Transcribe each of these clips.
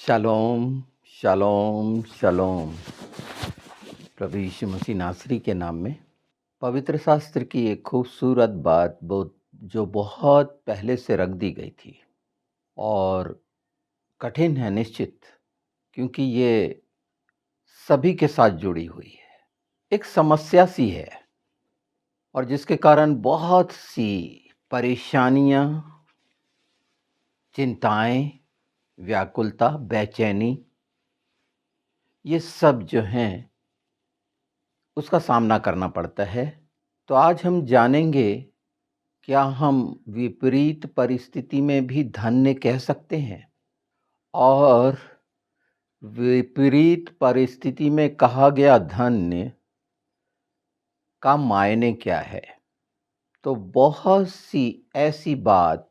Shalom, शालोम, शालोम। प्रभु यीशु मसीह नासरी के नाम में पवित्र शास्त्र की एक खूबसूरत बात जो बहुत पहले से रख दी गई थी और कठिन है निश्चित, क्योंकि ये सभी के साथ जुड़ी हुई है। एक समस्या सी है और जिसके कारण बहुत सी परेशानियां, चिंताएं, व्याकुलता, बेचैनी, ये सब जो हैं उसका सामना करना पड़ता है। तो आज हम जानेंगे, क्या हम विपरीत परिस्थिति में भी धन्य कह सकते हैं? और विपरीत परिस्थिति में कहा गया धन्य का मायने क्या है? तो बहुत सी ऐसी बात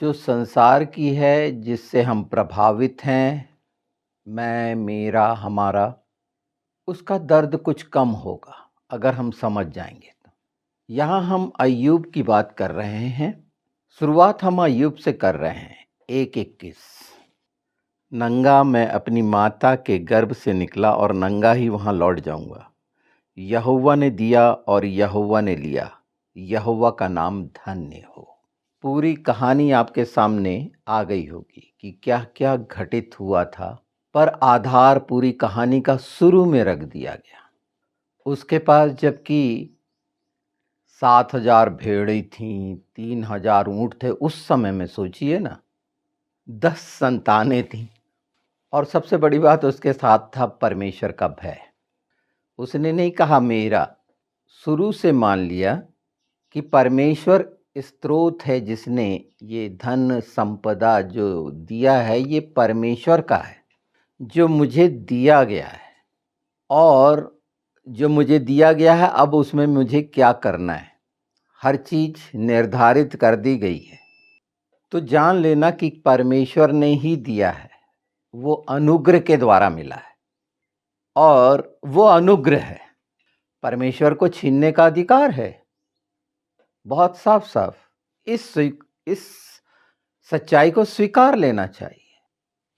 जो संसार की है, जिससे हम प्रभावित हैं, मैं, मेरा, हमारा, उसका दर्द कुछ कम होगा अगर हम समझ जाएंगे तो। यहाँ हम अय्यूब की बात कर रहे हैं। शुरुआत हम अय्यूब से कर रहे हैं। 1:21। नंगा मैं अपनी माता के गर्भ से निकला और नंगा ही वहां लौट जाऊंगा। यहोवा ने दिया और यहोवा ने लिया, यहोवा का नाम धन्य हो। पूरी कहानी आपके सामने आ गई होगी कि क्या क्या घटित हुआ था, पर आधार पूरी कहानी का शुरू में रख दिया गया। उसके पास जबकि 7,000 भेड़ें थीं, 3,000 ऊँट थे। उस समय में सोचिए ना, 10 संतानें थीं और सबसे बड़ी बात, उसके साथ था परमेश्वर का भय। उसने नहीं कहा मेरा, शुरू से मान लिया कि परमेश्वर स्रोत है, जिसने ये धन संपदा जो दिया है ये परमेश्वर का है, जो मुझे दिया गया है। और जो मुझे दिया गया है, अब उसमें मुझे क्या करना है, हर चीज निर्धारित कर दी गई है। तो जान लेना कि परमेश्वर ने ही दिया है, वो अनुग्रह के द्वारा मिला है और वो अनुग्रह है। परमेश्वर को छीनने का अधिकार है, बहुत साफ साफ। इस सच्चाई को स्वीकार लेना चाहिए,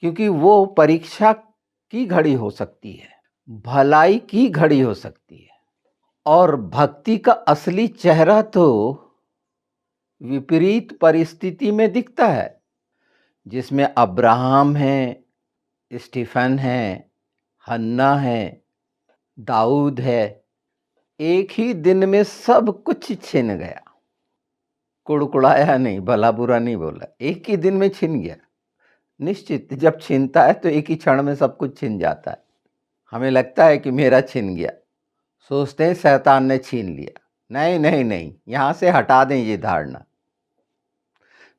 क्योंकि वो परीक्षा की घड़ी हो सकती है, भलाई की घड़ी हो सकती है। और भक्ति का असली चेहरा तो विपरीत परिस्थिति में दिखता है, जिसमें अब्राहम है, स्टीफन है, हन्ना है, दाऊद है। एक ही दिन में सब कुछ छिन गया, कुड़कुड़ाया नहीं, भला बुरा नहीं बोला, एक ही दिन में छिन गया। निश्चित जब छिनता है तो एक ही क्षण में सब कुछ छिन जाता है। हमें लगता है कि मेरा छिन गया, सोचते हैं शैतान ने छीन लिया। नहीं नहीं नहीं, यहाँ से हटा दें ये धारणा,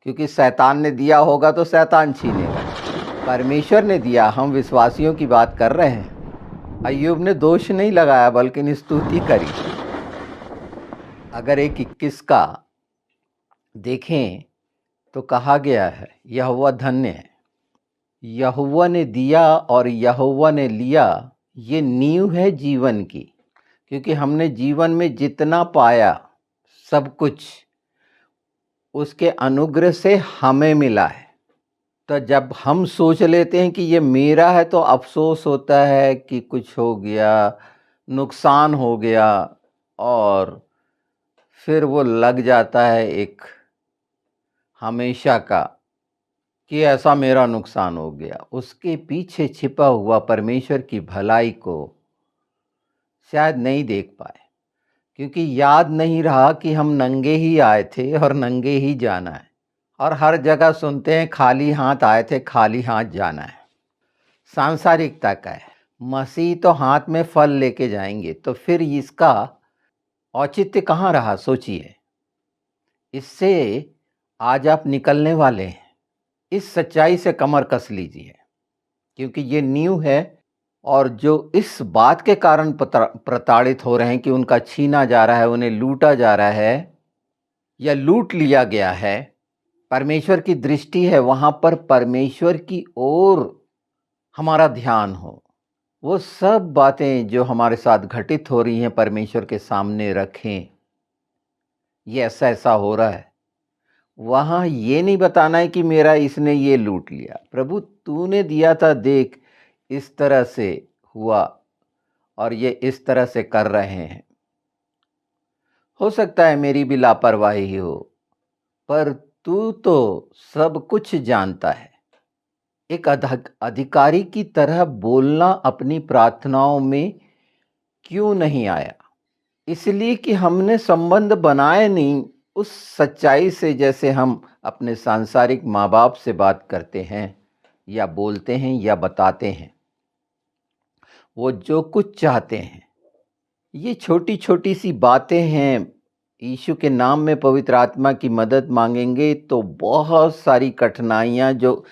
क्योंकि शैतान ने दिया होगा तो शैतान छीनेगा। परमेश्वर ने दिया, हम विश्वासियों की बात कर रहे हैं। अय्यूब ने दोष नहीं लगाया, बल्कि स्तुति करी। अगर 1:21 का देखें तो कहा गया है, यहोवा धन्य है, यहोवा ने दिया और यहोवा ने लिया। ये नींव है जीवन की, क्योंकि हमने जीवन में जितना पाया सब कुछ उसके अनुग्रह से हमें मिला है। तो जब हम सोच लेते हैं कि ये मेरा है, तो अफसोस होता है कि कुछ हो गया, नुकसान हो गया, और फिर वो लग जाता है एक हमेशा का कि ऐसा मेरा नुकसान हो गया। उसके पीछे छिपा हुआ परमेश्वर की भलाई को शायद नहीं देख पाए, क्योंकि याद नहीं रहा कि हम नंगे ही आए थे और नंगे ही जाना है। और हर जगह सुनते हैं खाली हाथ आए थे, खाली हाथ जाना है। सांसारिकता का है। मसीह तो हाथ में फल लेके जाएंगे, तो फिर इसका औचित्य कहाँ रहा? सोचिए। इससे आज आप निकलने वाले हैं। इस सच्चाई से कमर कस लीजिए, क्योंकि ये नींव है। और जो इस बात के कारण प्रताड़ित हो रहे हैं कि उनका छीना जा रहा है, उन्हें लूटा जा रहा है या लूट लिया गया है, परमेश्वर की दृष्टि है वहां पर परमेश्वर की ओर हमारा ध्यान हो। वो सब बातें जो हमारे साथ घटित हो रही हैं, परमेश्वर के सामने रखें। ये ऐसा ऐसा हो रहा है, वहाँ ये नहीं बताना है कि मेरा इसने ये लूट लिया। प्रभु तूने दिया था, देख इस तरह से हुआ और ये इस तरह से कर रहे हैं। हो सकता है मेरी भी लापरवाही हो, पर तू तो सब कुछ जानता है। एक अधिकारी की तरह बोलना अपनी प्रार्थनाओं में क्यों नहीं आया? इसलिए कि हमने संबंध बनाए नहीं उस सच्चाई से, जैसे हम अपने सांसारिक माँ बाप से बात करते हैं या बोलते हैं या बताते हैं। वो जो कुछ चाहते हैं, ये छोटी छोटी सी बातें हैं। यीशु के नाम में पवित्र आत्मा की मदद मांगेंगे तो बहुत सारी कठिनाइयाँ जो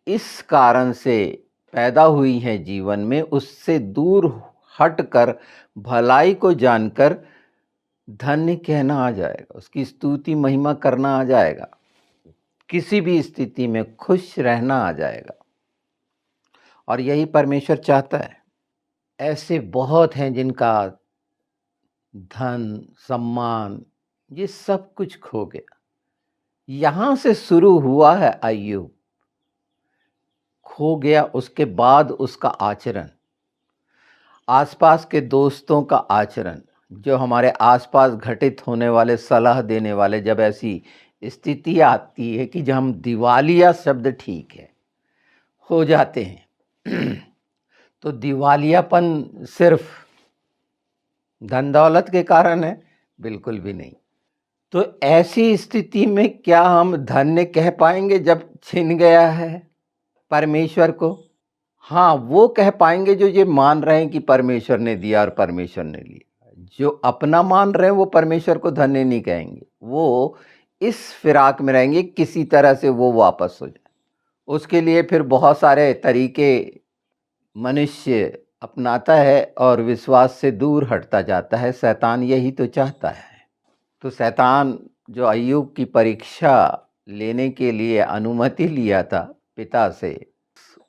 इस कारण से पैदा हुई हैं जीवन में, उससे दूर हटकर भलाई को जानकर धन्य कहना आ जाएगा, उसकी स्तुति महिमा करना आ जाएगा, किसी भी स्थिति में खुश रहना आ जाएगा। और यही परमेश्वर चाहता है। ऐसे बहुत हैं जिनका धन, सम्मान, ये सब कुछ खो गया। यहाँ से शुरू हुआ है अय्यूब, खो गया, उसके बाद उसका आचरण, आसपास के दोस्तों का आचरण, जो हमारे आसपास घटित होने वाले, सलाह देने वाले, जब ऐसी स्थिति आती है कि जब हम दिवालिया शब्द ठीक है हो जाते हैं तो दिवालियापन सिर्फ धन दौलत के कारण है? बिल्कुल भी नहीं। तो ऐसी स्थिति में क्या हम धन्य कह पाएंगे जब छिन गया है परमेश्वर को? हाँ, वो कह पाएंगे जो ये मान रहे हैं कि परमेश्वर ने दिया और परमेश्वर ने लिया। जो अपना मान रहे हैं वो परमेश्वर को धन्य नहीं कहेंगे, वो इस फिराक में रहेंगे किसी तरह से वो वापस हो जाए। उसके लिए फिर बहुत सारे तरीके मनुष्य अपनाता है और विश्वास से दूर हटता जाता है। शैतान यही तो चाहता है। तो शैतान जो अय्यूब की परीक्षा लेने के लिए अनुमति लिया था पिता से,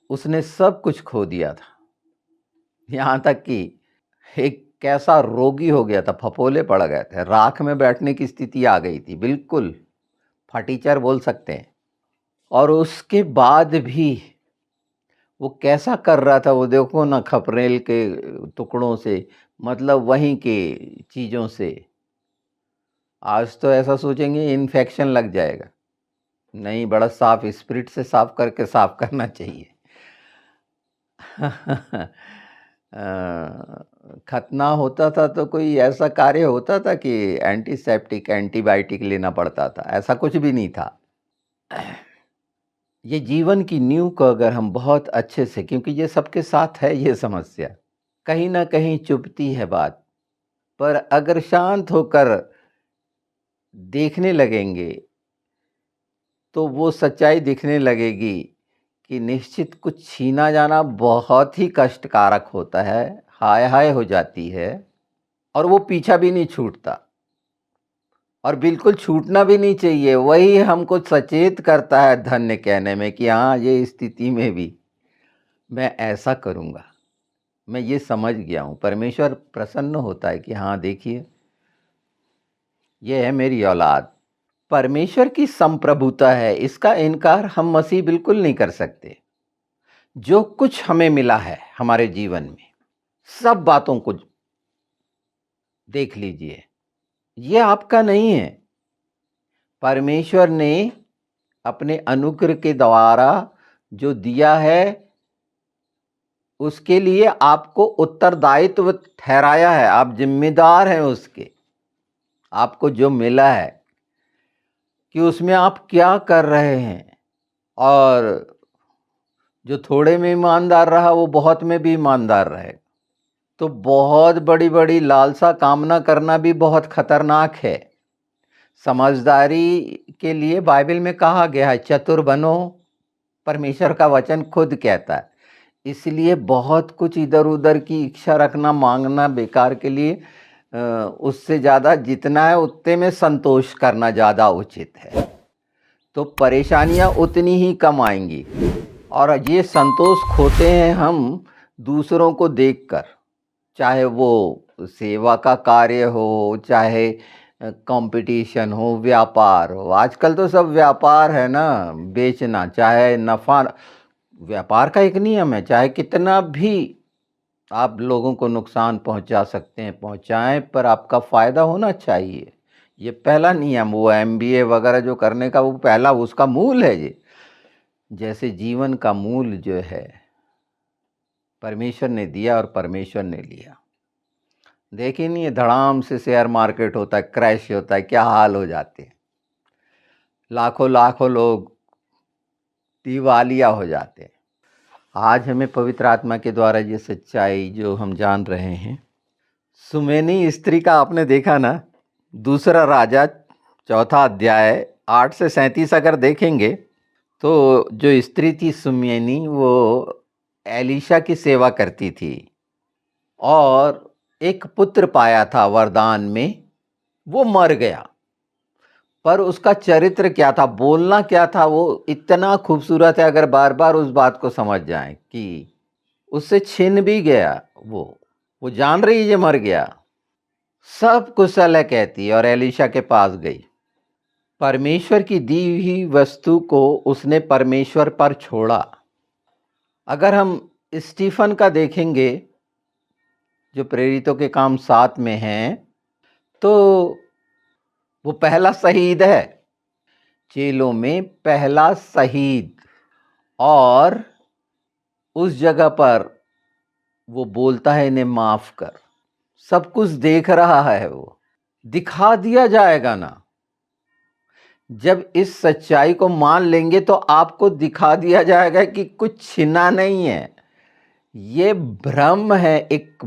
उसने सब कुछ खो दिया था। यहाँ तक कि एक कैसा रोगी हो गया था, फफोले पड़ गए थे, राख में बैठने की स्थिति आ गई थी, बिल्कुल फटीचर बोल सकते हैं। और उसके बाद भी वो कैसा कर रहा था, वो देखो ना, खपरेल के टुकड़ों से, मतलब वहीं के चीज़ों से। आज तो ऐसा सोचेंगे इन्फेक्शन लग जाएगा, नहीं, बड़ा साफ स्पिरिट से साफ करके साफ करना चाहिए। खतना होता था तो कोई ऐसा कार्य होता था कि एंटीसेप्टिक, एंटीबायोटिक लेना पड़ता था? ऐसा कुछ भी नहीं था। ये जीवन की नींव को अगर हम बहुत अच्छे से, क्योंकि ये सबके साथ है ये समस्या, कहीं ना कहीं चुभती है बात, पर अगर शांत होकर देखने लगेंगे तो वो सच्चाई दिखने लगेगी कि निश्चित कुछ छीना जाना बहुत ही कष्टकारक होता है, हाय हाय हो जाती है, और वो पीछा भी नहीं छूटता और बिल्कुल छूटना भी नहीं चाहिए। वही हमको सचेत करता है धन्य कहने में कि हाँ, ये स्थिति में भी मैं ऐसा करूँगा, मैं ये समझ गया हूँ। परमेश्वर प्रसन्न होता है कि हाँ, देखिए ये है मेरी औलाद। परमेश्वर की संप्रभुता है, इसका इनकार हम मसीह बिल्कुल नहीं कर सकते। जो कुछ हमें मिला है हमारे जीवन में, सब बातों को देख लीजिए, ये आपका नहीं है। परमेश्वर ने अपने अनुग्रह के द्वारा जो दिया है, उसके लिए आपको उत्तरदायित्व ठहराया है, आप जिम्मेदार हैं उसके। आपको जो मिला है कि उसमें आप क्या कर रहे हैं, और जो थोड़े में ईमानदार रहा वो बहुत में भी ईमानदार रहे। तो बहुत बड़ी बड़ी लालसा कामना करना भी बहुत खतरनाक है। समझदारी के लिए बाइबल में कहा गया है, चतुर बनो, परमेश्वर का वचन खुद कहता है। इसलिए बहुत कुछ इधर उधर की इच्छा रखना, मांगना बेकार के लिए, उससे ज़्यादा जितना है उतने में संतोष करना ज़्यादा उचित है। तो परेशानियां उतनी ही कम आएंगी। और ये संतोष खोते हैं हम दूसरों को देखकर, चाहे वो सेवा का कार्य हो, चाहे कंपटीशन हो, व्यापार हो। आजकल तो सब व्यापार है ना, बेचना, चाहे नफा। व्यापार का एक नियम है, चाहे कितना भी आप लोगों को नुकसान पहुंचा सकते हैं, पहुंचाएं, पर आपका फायदा होना चाहिए। ये पहला नियम, वो एमबीए वगैरह जो करने का, वो पहला उसका मूल है। ये जैसे जीवन का मूल जो है, परमेश्वर ने दिया और परमेश्वर ने लिया। देखिए नहीं, ये धड़ाम से शेयर मार्केट होता है, क्रैश होता है, क्या हाल हो जाते हैं, लाखों लाखों लोग दिवालिया हो जाते हैं। आज हमें पवित्र आत्मा के द्वारा ये सच्चाई जो हम जान रहे हैं, सुमेनी स्त्री का आपने देखा ना, दूसरा राजा 4 अध्याय 8 से 37 अगर देखेंगे तो जो स्त्री थी सुमेनी, वो एलीशा की सेवा करती थी और एक पुत्र पाया था वरदान में, वो मर गया। पर उसका चरित्र क्या था, बोलना क्या था, वो इतना खूबसूरत है। अगर बार बार उस बात को समझ जाएं कि उससे छिन भी गया, वो जान रही है ये मर गया, सब कुशल है कहती है, और एलीशा के पास गई। परमेश्वर की दी हुई वस्तु को उसने परमेश्वर पर छोड़ा। अगर हम स्टीफन का देखेंगे, जो प्रेरितों के काम 7 में हैं, तो वो पहला शहीद है, चेलों में पहला शहीद। और उस जगह पर वो बोलता है, इन्हें माफ कर। सब कुछ देख रहा है, वो दिखा दिया जाएगा ना। जब इस सच्चाई को मान लेंगे तो आपको दिखा दिया जाएगा कि कुछ छिना नहीं है। ये भ्रम है एक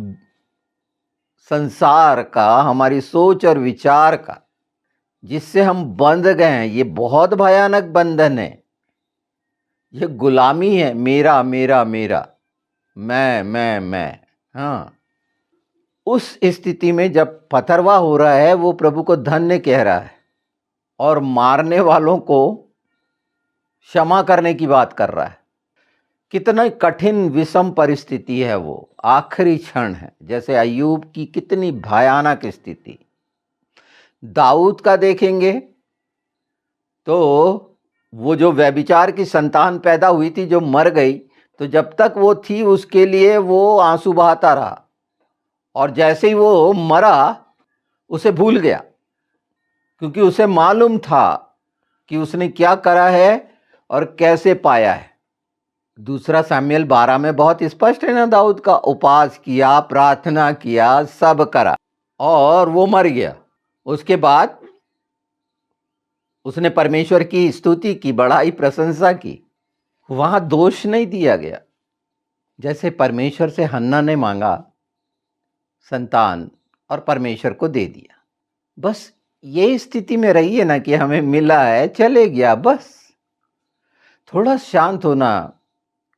संसार का, हमारी सोच और विचार का, जिससे हम बंध गए हैं। ये बहुत भयानक बंधन है, ये गुलामी है, मेरा मेरा मेरा, मैं। हाँ, उस स्थिति में जब पथरवा हो रहा है, वो प्रभु को धन्य कह रहा है और मारने वालों को क्षमा करने की बात कर रहा है। कितना कठिन विषम परिस्थिति है, वो आखिरी क्षण है। जैसे अय्यूब की कितनी भयानक स्थिति। दाऊद का देखेंगे तो वो जो व्यभिचार की संतान पैदा हुई थी, जो मर गई, तो जब तक वो थी उसके लिए वो आंसू बहाता रहा, और जैसे ही वो मरा उसे भूल गया, क्योंकि उसे मालूम था कि उसने क्या करा है और कैसे पाया है। दूसरा सामुएल 12 में बहुत स्पष्ट है ना, दाऊद का उपवास किया, प्रार्थना किया, सब करा, और वो मर गया। उसके बाद उसने परमेश्वर की स्तुति की, बड़ाई, प्रशंसा की। वहां दोष नहीं दिया गया। जैसे परमेश्वर से हन्ना ने मांगा संतान और परमेश्वर को दे दिया, बस ये स्थिति में रहिए ना कि हमें मिला है, चले गया, बस। थोड़ा शांत होना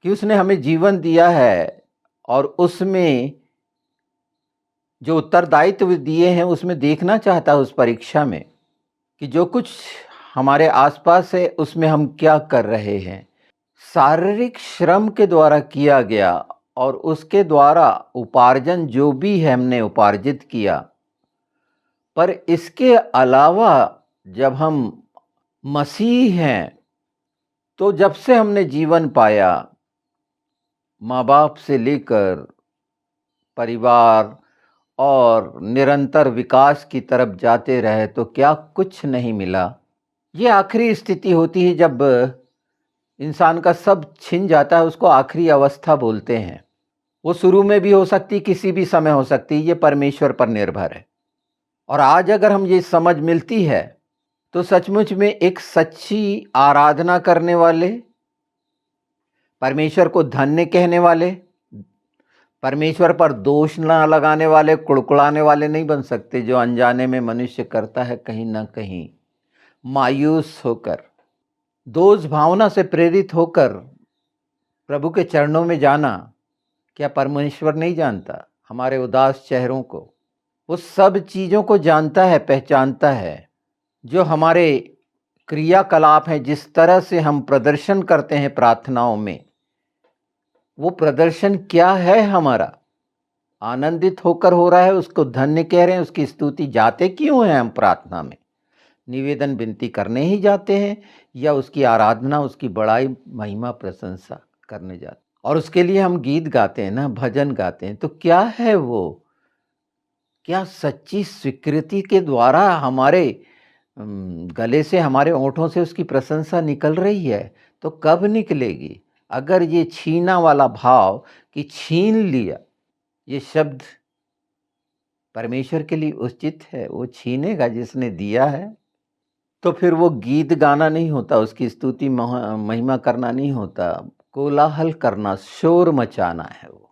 कि उसने हमें जीवन दिया है, और उसमें जो उत्तरदायित्व दिए हैं, उसमें देखना चाहता है उस परीक्षा में कि जो कुछ हमारे आसपास है उसमें हम क्या कर रहे हैं। शारीरिक श्रम के द्वारा किया गया, और उसके द्वारा उपार्जन जो भी है हमने उपार्जित किया, पर इसके अलावा जब हम मसीह हैं, तो जब से हमने जीवन पाया, माँ बाप से लेकर परिवार और निरंतर विकास की तरफ जाते रहे, तो क्या कुछ नहीं मिला। ये आखिरी स्थिति होती है जब इंसान का सब छिन जाता है, उसको आखिरी अवस्था बोलते हैं। वो शुरू में भी हो सकती, किसी भी समय हो सकती, ये परमेश्वर पर निर्भर है। और आज अगर हम ये समझ मिलती है, तो सचमुच में एक सच्ची आराधना करने वाले, परमेश्वर को धन्य कहने वाले, परमेश्वर पर दोष ना लगाने वाले, कुड़कुड़ाने वाले नहीं बन सकते। जो अनजाने में मनुष्य करता है, कहीं ना कहीं मायूस होकर, दोष भावना से प्रेरित होकर प्रभु के चरणों में जाना, क्या परमेश्वर नहीं जानता हमारे उदास चेहरों को? वो सब चीज़ों को जानता है, पहचानता है। जो हमारे क्रियाकलाप हैं, जिस तरह से हम प्रदर्शन करते हैं प्रार्थनाओं में, वो प्रदर्शन क्या है हमारा? आनंदित होकर हो रहा है, उसको धन्य कह रहे हैं, उसकी स्तुति जाते क्यों हैं हम प्रार्थना में? निवेदन विनती करने ही जाते हैं या उसकी आराधना, उसकी बड़ाई, महिमा, प्रशंसा करने जाते हैं? और उसके लिए हम गीत गाते हैं ना, भजन गाते हैं, तो क्या है वो? क्या सच्ची स्वीकृति के द्वारा हमारे गले से, हमारे होठों से उसकी प्रशंसा निकल रही है? तो कब निकलेगी? अगर ये छीना वाला भाव कि छीन लिया, ये शब्द परमेश्वर के लिए उचित है? वो छीनेगा जिसने दिया है। तो फिर वो गीत गाना नहीं होता, उसकी स्तुति महिमा करना नहीं होता, कोलाहल करना, शोर मचाना है वो।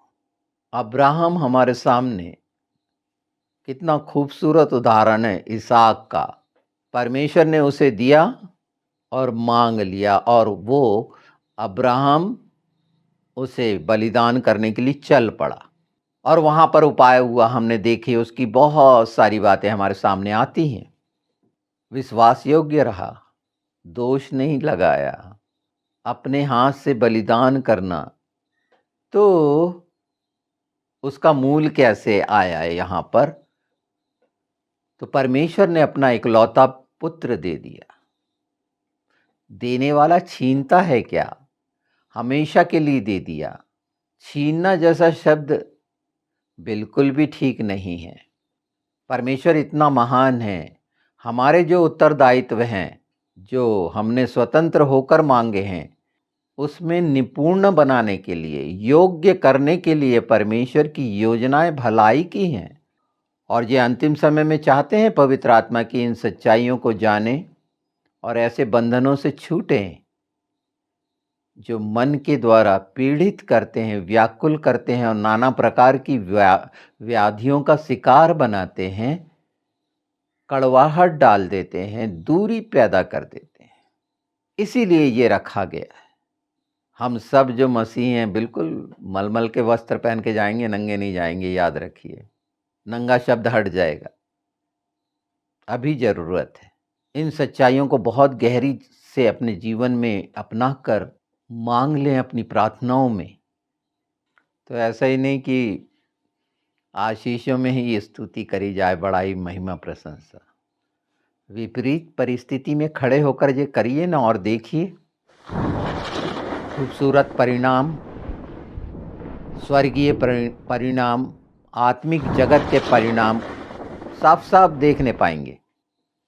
अब्राहम हमारे सामने कितना खूबसूरत उदाहरण है इसहाक का। परमेश्वर ने उसे दिया और मांग लिया, और वो अब्राहम उसे बलिदान करने के लिए चल पड़ा, और वहाँ पर उपाय हुआ। हमने देखी, उसकी बहुत सारी बातें हमारे सामने आती हैं। विश्वास योग्य रहा, दोष नहीं लगाया, अपने हाथ से बलिदान करना। तो उसका मूल कैसे आया है यहाँ पर? तो परमेश्वर ने अपना इकलौता पुत्र दे दिया। देने वाला छीनता है क्या? हमेशा के लिए दे दिया। छीनना जैसा शब्द बिल्कुल भी ठीक नहीं है। परमेश्वर इतना महान है, हमारे जो उत्तरदायित्व हैं, जो हमने स्वतंत्र होकर मांगे हैं, उसमें निपुण बनाने के लिए, योग्य करने के लिए परमेश्वर की योजनाएं भलाई की हैं। और ये अंतिम समय में चाहते हैं पवित्र आत्मा की इन सच्चाइयों को जाने और ऐसे बंधनों से छूटें जो मन के द्वारा पीड़ित करते हैं, व्याकुल करते हैं और नाना प्रकार की व्याधियों का शिकार बनाते हैं, कड़वाहट डाल देते हैं, दूरी पैदा कर देते हैं। इसीलिए ये रखा गया है। हम सब जो मसीह हैं, बिल्कुल मलमल के वस्त्र पहन के जाएंगे, नंगे नहीं जाएंगे, याद रखिए। नंगा शब्द हट जाएगा। अभी ज़रूरत है इन सच्चाइयों को बहुत गहरी से अपने जीवन में अपना कर मांग लें अपनी प्रार्थनाओं में। तो ऐसा ही नहीं कि आशीषों में ही स्तुति करी जाए, बड़ाई, महिमा, प्रशंसा। विपरीत परिस्थिति में खड़े होकर ये करिए ना, और देखिए खूबसूरत परिणाम, स्वर्गीय परिणाम, आत्मिक जगत के परिणाम साफ साफ देखने पाएंगे।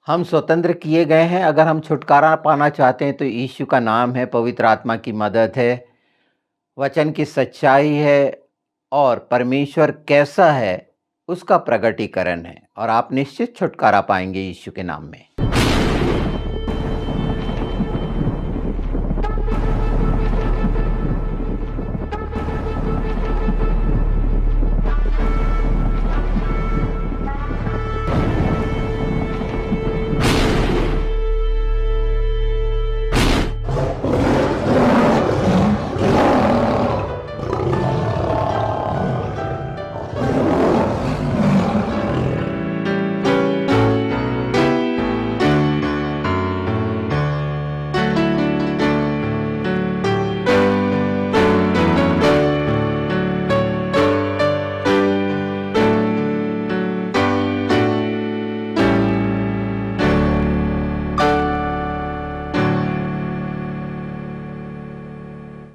हम स्वतंत्र किए गए हैं। अगर हम छुटकारा पाना चाहते हैं तो यीशु का नाम है, पवित्र आत्मा की मदद है, वचन की सच्चाई है, और परमेश्वर कैसा है उसका प्रगटीकरण है, और आप निश्चित छुटकारा पाएंगे यीशु के नाम में।